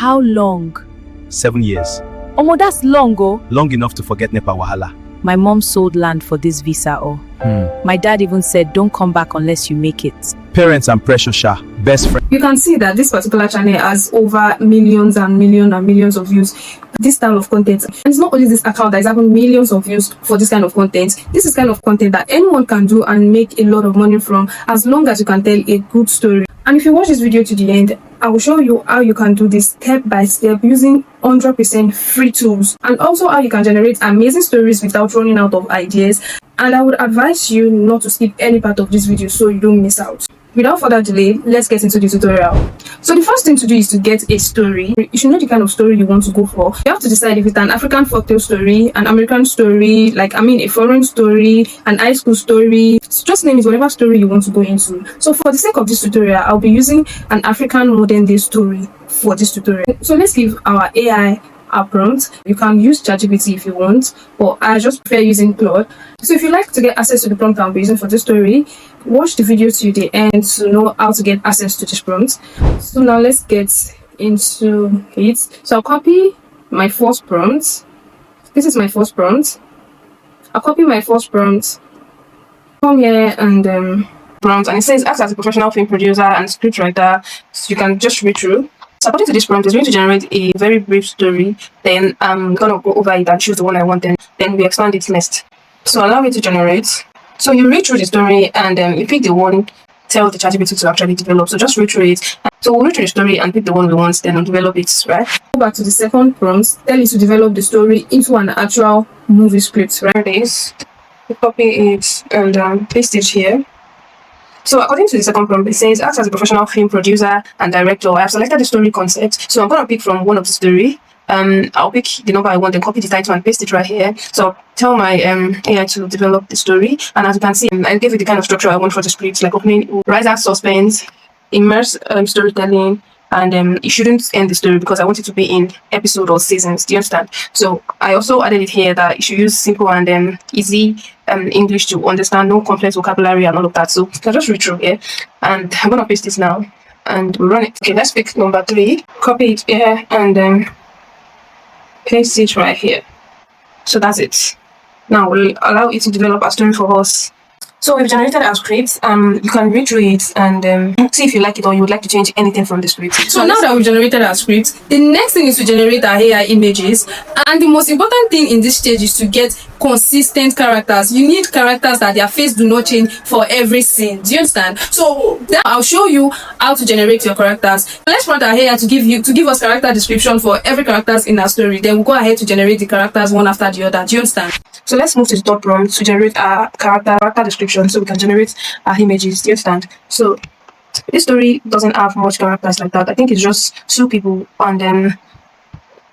How long? 7 years. Omo, that's long, oh. Long enough to forget NEPA wahala. My mom sold land for this visa, oh. My dad even said, don't come back unless you make it. Parents and pressure sha, best friend. You can see that this particular channel has over millions and millions and millions of views. This style of content, and it's not only this account that is having millions of views for this kind of content. This is kind of content that anyone can do and make a lot of money from, as long as you can tell a good story. And if you watch this video to the end, I will show you how you can do this step by step using 100% free tools, and also how you can generate amazing stories without running out of ideas. And I would advise you not to skip any part of this video so you don't miss out. Without further delay, let's get into the tutorial. So the first thing to do is to get a story. You should know the kind of story you want to go for. You have to decide if it's an African folktale story, an American story, a foreign story, an high school story. So just name it whatever story you want to go into. So for the sake of this tutorial, I'll be using an African modern day story for this tutorial. So let's give our AI a prompt. You can use ChatGPT if you want, but I just prefer using Claude. So if you like to get access to the prompt I'll be using for this story, watch the video to the end to know how to get access to this prompt. So now let's get into it. So I'll copy my first prompt. This is my first prompt. I'll copy my first prompt, come here and prompt, and it says act as a professional film producer and scriptwriter. So you can just read through. So according to this prompt, it's going to generate a very brief story. Then I'm gonna go over it and choose the one I want, then we expand it next. So allow it to generate. So you read through the story and you pick the one, tell the ChatGPT to actually develop. So just read through it. So we'll read through the story and pick the one we want, then we'll develop it, right? Go back to the second prompt, tell it to develop the story into an actual movie script, right? This, you copy it and paste it here. So according to the second prompt, it says act as a professional film producer and director. I have selected the story concept, so I'm going to pick from one of the story. I'll pick the number I want, then copy the title and paste it right here. So tell my AI to develop the story, and as you can see, I gave it the kind of structure I want for the script, like opening, rise out suspense, immerse storytelling, and it shouldn't end the story because I want it to be in episode or seasons. Do you understand? So I also added it here that you should use simple and easy English to understand, no complex vocabulary and all of that. So you can just read through here, and I'm gonna paste this now and we'll run it. Okay, let's pick number 3, copy it here and paste it right here. So that's it. Now we'll allow it to develop a story for us. So we've generated our script. You can read through it and see if you like it or you would like to change anything from the script. So now that we've generated our script, the next thing is to generate our AI images. And the most important thing in this stage is to get consistent characters. You need characters that their face do not change for every scene. Do you understand? So now I'll show you how to generate your characters. Let's prompt our AI to give us character description for every characters in our story. Then we'll go ahead to generate the characters one after the other. Do you understand? So let's move to the top prompt to generate our character description so we can generate our images. Do you understand? So this story doesn't have much characters like that. I think it's just 2 people and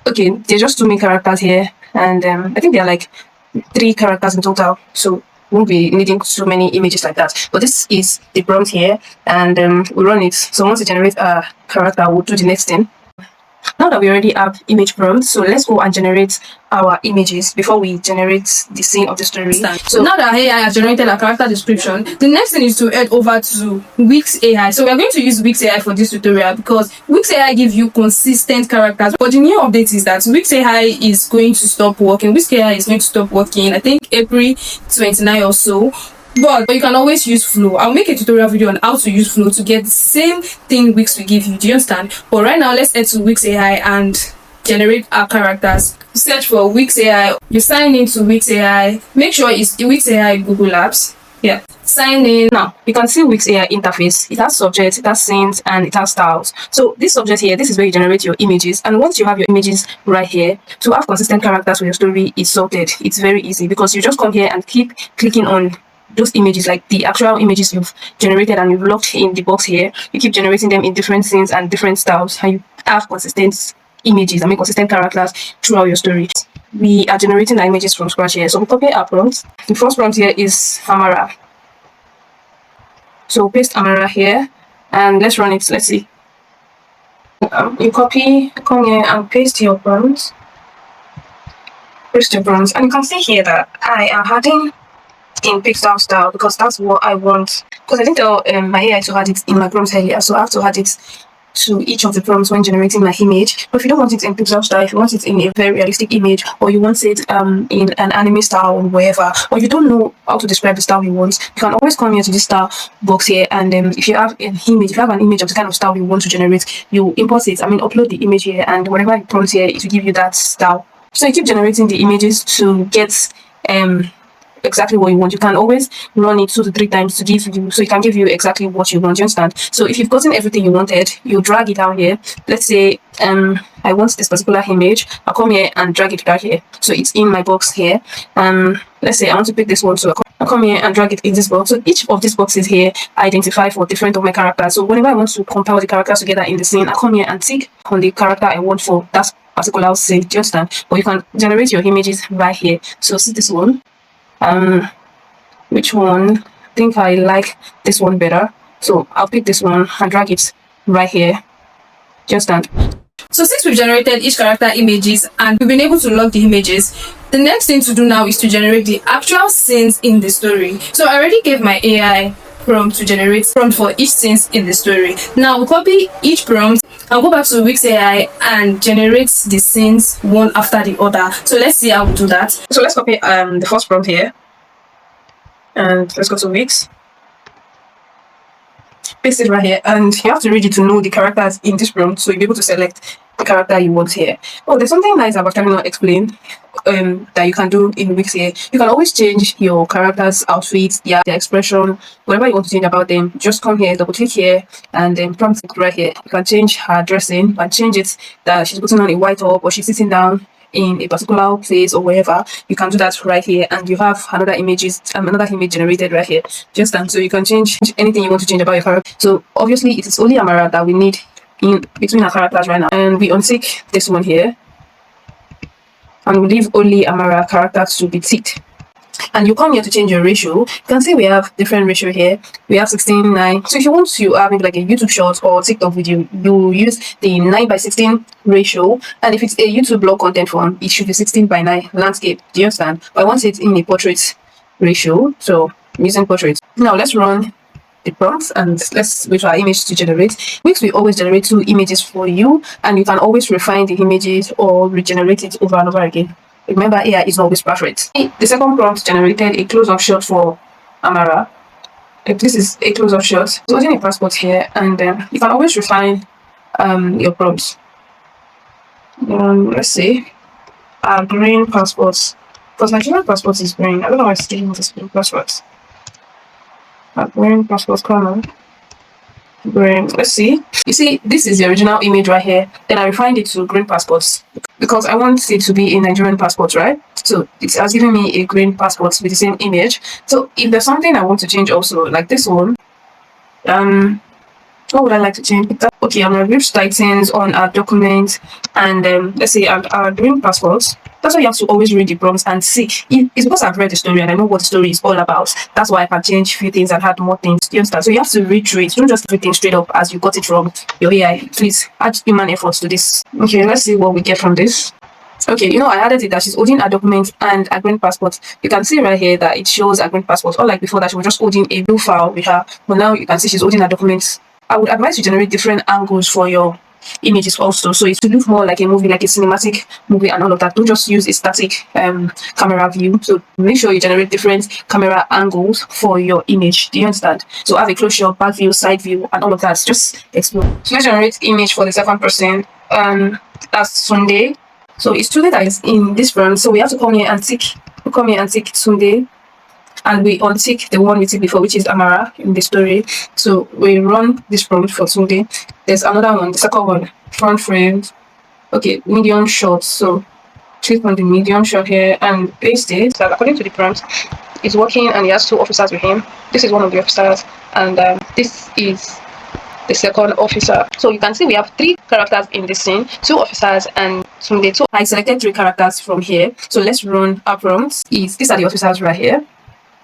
okay, there's just 2 main characters here, and I think there are like 3 characters in total, so won't be needing so many images like that. But this is the prompt here, and we run it. So once it generates a character, we'll do the next thing. Now that we already have image prompts, so let's go and generate our images before we generate the scene of the story. So now that AI has generated a character description, the next thing is to head over to Whisk AI. So we are going to use Whisk AI for this tutorial because Whisk AI gives you consistent characters. But the new update is that Whisk AI is going to stop working. Whisk AI is going to stop working, I think April 29 or so. But you can always use Flow. I'll make a tutorial video on how to use Flow to get the same thing Wix will give you. Do you understand? But right now, let's head to Wix AI and generate our characters. Search for Wix AI. You sign into Wix AI. Make sure it's Wix AI Google Apps. Yeah. Sign in. Now, you can see Wix AI interface. It has subjects, it has scenes, and it has styles. So this subject here, this is where you generate your images. And once you have your images right here, to have consistent characters for your story is sorted. It's very easy because you just come here and keep clicking on those images, like the actual images you've generated and you've locked in the box here. You keep generating them in different scenes and different styles, and you have consistent images, consistent characters throughout your story. We are generating the images from scratch here. So we copy our prompt. The first prompt here is Amara. So paste Amara here and let's run it. Let's see. You copy, come here and paste your prompt. Paste your prompt, and you can see here that I am adding in pixel style because that's what I want. Because I didn't tell my AI to add it in my prompt earlier, so I have to add it to each of the prompts when generating my image. But if you don't want it in pixel style, if you want it in a very realistic image, or you want it in an anime style or wherever, or you don't know how to describe the style you want, you can always come here to this style box here, and if you have an image, if you have an image of the kind of style you want to generate, you import it, upload the image here, and whatever you prompt here, it will give you that style. So you keep generating the images to get exactly what you want. You can always run it 2 to 3 times to give you, so it can give you exactly what you want. You understand? So if you've gotten everything you wanted, you drag it down here. Let's say I want this particular image. I'll come here and drag it down here, so it's in my box here. Let's say I want to pick this one, so I'll come here and drag it in this box. So each of these boxes here identify for different of my characters. So whenever I want to compile the characters together in the scene, I come here and tick on the character I want for that particular scene. Do you understand? But you can generate your images right here. So see this one. Which one? I think I like this one better, so I'll pick this one and drag it right here. Just that. So since we've generated each character images and we've been able to log the images, the next thing to do now is to generate the actual scenes in the story. So I already gave my AI prompt to generate prompt for each scenes in the story. Now we'll copy each prompt and go back to Whisk AI and generate the scenes one after the other. So let's see how we do that. So let's copy the first prompt here, and let's go to Whisk. Paste it right here, and you have to read it to know the characters in this prompt, so you'll be able to select the character you want here. Oh, there's something nice about Camino explain that you can do in Whisk here. You can always change your character's outfits, their expression, whatever you want to change about them. Just come here, double click here, and then prompt it right here. You can change her dressing and change it that she's putting on a white top or she's sitting down in a particular place or wherever. You can do that right here, and you have another image generated right here. Just so you can change anything you want to change about your character. So obviously it is only Amara that we need in between our characters right now, and we untick this one here, and we leave only Amara character to be ticked. And you come here to change your ratio. You can see we have different ratio here. We have 16:9. So if you want to have maybe like a YouTube short or TikTok video, you use the 9:16 ratio. And if it's a YouTube blog content form, it should be 16:9 landscape. Do you understand? But I want it in a portrait ratio, so I'm using portrait. Now let's run the prompts and let's wait for our image to generate. Whisk will always generate 2 images for you, and you can always refine the images or regenerate it over and over again. Remember, AI is always perfect. The second prompt generated a close-up shot for Amara. If this is a close-up shot, it's holding a passport here, and you can always refine your prompts. Let's see, green passports. Because Nigerian passport is green. I don't know why it's getting this green passport. Green passport color. Green. Let's see. You see, this is the original image right here. Then I refined it to green passports because I want it to be a Nigerian passport, right? So it has given me a green passport with the same image. So if there's something I want to change also, like this one, what would I like to change? Okay, I'm gonna reach titans on our document, and let's say our green passports. That's why you have to always read the prompts and see. It's because I've read the story and I know what the story is all about. That's why I can change a few things and add more things. You understand? So you have to read through it. Don't just do everything straight up as you got it from your AI. Please add human efforts to this. Okay, let's see what we get from this. Okay, I added it that she's holding a document and a green passport. You can see right here that it shows a green passport. Unlike before that she was just holding a blue file with her. But now you can see she's holding a document. I would advise you generate different angles for your images also, so it will look more like a movie, like a cinematic movie and all of that. Don't just use a static camera view. So make sure you generate different camera angles for your image. Do you understand? So have a close shot, back view, side view, and all of that. Just explore. So let's generate image for the second person. That's Sunday. So it's Sunday that is in this front. So we have to come here and tick. Sunday. And we untick the one we ticked before, which is Amara in the story. So we run this prompt for Sunday. There's another one, the second one, front frame. Okay, medium shot. So click on the medium shot here and paste it. So according to the prompt, it's working and he has 2 officers with him. This is one of the officers, and this is the second officer. So you can see we have 3 characters in this scene, 2 officers and Sunday. So I selected 3 characters from here. So let's run our prompts. These are the officers right here.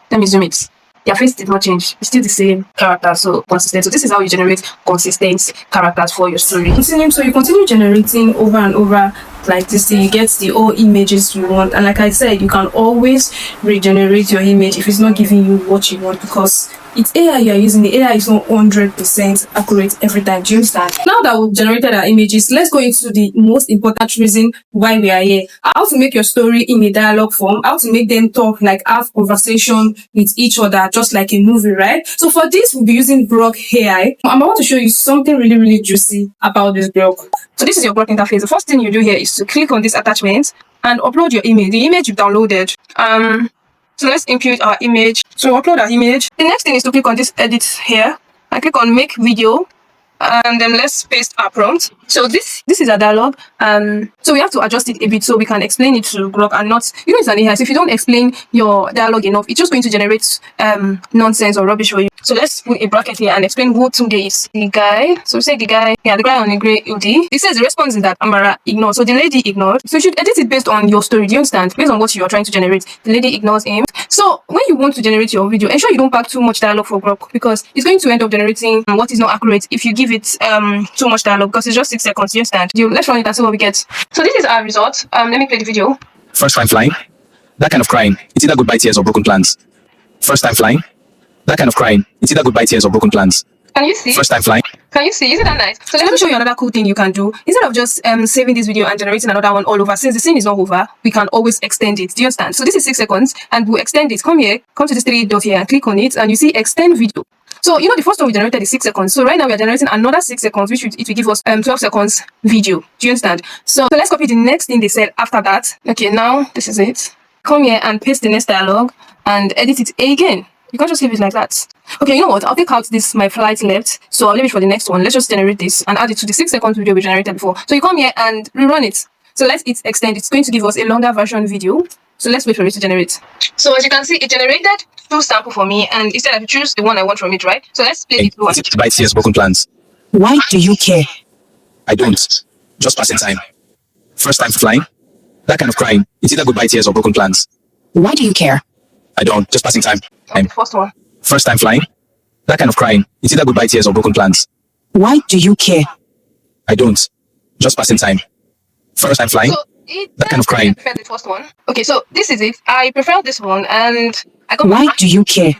Let me zoom it. Their face did not change. It's still the same character, so consistent. So this is how you generate consistent characters for your story. So you continue generating over and over like this till you get the all images you want. And like I said, you can always regenerate your image if it's not giving you what you want, because it's AI you're using. The AI is not 100% accurate every time. Do you understand? Now that we've generated our images, let's go into the most important reason why we are here. How to make your story in a dialogue form, how to make them talk, like have conversation with each other, just like a movie, right? So for this, we'll be using Grok AI. I'm about to show you something really, really juicy about this Grok. So this is your Grok interface. The first thing you do here is to click on this attachment and upload your image, the image you've downloaded. So let's impute our image. So upload our image. The next thing is to click on this edit here and click on make video. And then let's paste our prompt. So this is a dialogue. So we have to adjust it a bit so we can explain it to Grok and not, it's an AI. So if you don't explain your dialogue enough, it's just going to generate nonsense or rubbish for you. So let's put a bracket here and explain who Tunde is. The guy. So we say the guy on a grey hoodie. It says the response is that Amara ignored. So the lady ignored. So you should edit it based on your story. Do you understand? Based on what you are trying to generate. The lady ignores him. So when you want to generate your video, ensure you don't pack too much dialogue for Grok, because it's going to end up generating what is not accurate if you give it too much dialogue, because it's just 6 seconds. You understand? Let's run it and see what we get. So this is our result. Let me play the video. First time flying? That kind of crying. It's either goodbye tears or broken plans. First time flying? That kind of crying. It's either goodbye tears or broken plans. Can you see? First time flying? Can you see? Isn't that nice? So let me show you another cool thing you can do. Instead of just saving this video and generating another one all over, since the scene is not over, we can always extend it. Do you understand? So this is 6 seconds and we'll extend it. Come here, come to this 3 dot here and click on it and you see extend video. So the first one we generated is 6 seconds. So right now we are generating another 6 seconds, which it will give us 12 seconds video. Do you understand? So let's copy the next thing they said after that. Okay, now this is it. Come here and paste the next dialogue and edit it again. You can't just leave it like that. Okay, you know what? I'll take out this my flight left. So I'll leave it for the next one. Let's just generate this and add it to the 6 seconds video we generated before. So you come here and rerun it. So let it extend. It's going to give us a longer version video. So let's wait for it to generate. So as you can see, it generated 2 samples for me, and instead I choose the one I want from it, right? So let's play the one. Goodbye tears, broken plans. Why do you care? I don't. Just passing time. First time flying? That kind of crying. It's either goodbye tears or broken plans. Why do you care? I don't. Just passing time. The first one. First time flying? That kind of crying. It's either goodbye tears or broken plans. Why do you care? I don't. Just passing time. First time flying? So that kind of crying. I prefer the first one. Okay, so this is it. I prefer this one, and I got. Why do you care?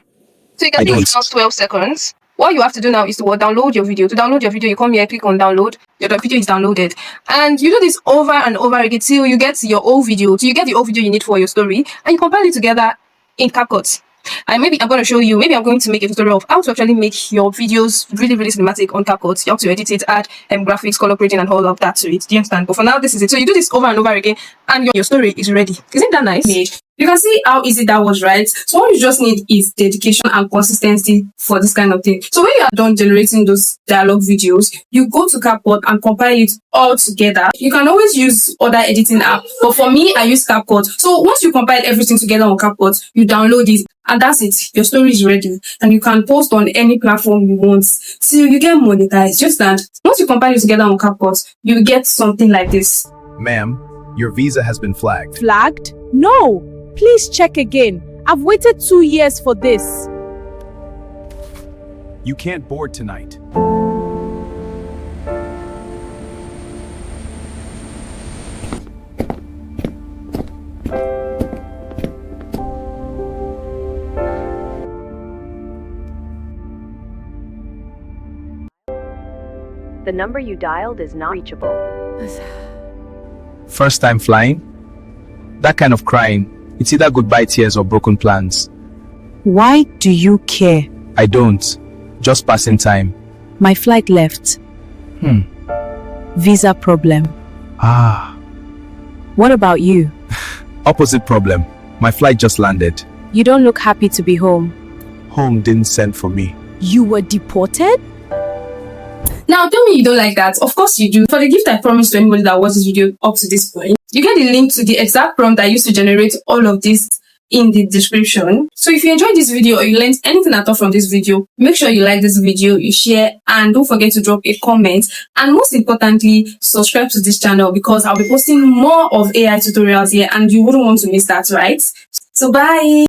So you can see it's now 12 seconds. What you have to do now is to download your video. To download your video, you come here, click on download. Your video is downloaded. And you do this over and over again till you get your old video. Till you get the old video you need for your story. And you compile it together in CapCut. And maybe I'm going to show you, maybe I'm going to make a tutorial of how to actually make your videos really, really cinematic on CapCut. You have to edit it, add graphics, color grading, and all of that to it. Do you understand? But for now, this is it. So you do this over and over again, and your story is ready. Isn't that nice? You can see how easy that was, right? So what you just need is dedication and consistency for this kind of thing. So when you are done generating those dialogue videos, you go to CapCut and compile it all together. You can always use other editing apps, but for me, I use CapCut. So once you compile everything together on CapCut, you download it, and that's it. Your story is ready, and you can post on any platform you want till you get monetized. Just that once you compile it together on CapCut, you get something like this. Ma'am, your visa has been flagged. Flagged? No. Please check again. I've waited 2 years for this. You can't board tonight. The number you dialed is not reachable. First time flying? That kind of crying. It's either goodbye tears or broken plans. Why do you care? I don't. Just passing time. My flight left. Visa problem. What about you? Opposite problem. My flight just landed. You don't look happy to be home. Home didn't send for me. You were deported? Now tell me you don't like that. Of course you do. For the gift I promised to anybody that watched this video up to this point, you get the link to the exact prompt I used to generate all of this in the description. So if you enjoyed this video or you learned anything at all from this video, make sure you like this video, you share, and don't forget to drop a comment. And most importantly, subscribe to this channel, because I'll be posting more of AI tutorials here and you wouldn't want to miss that, right? So bye!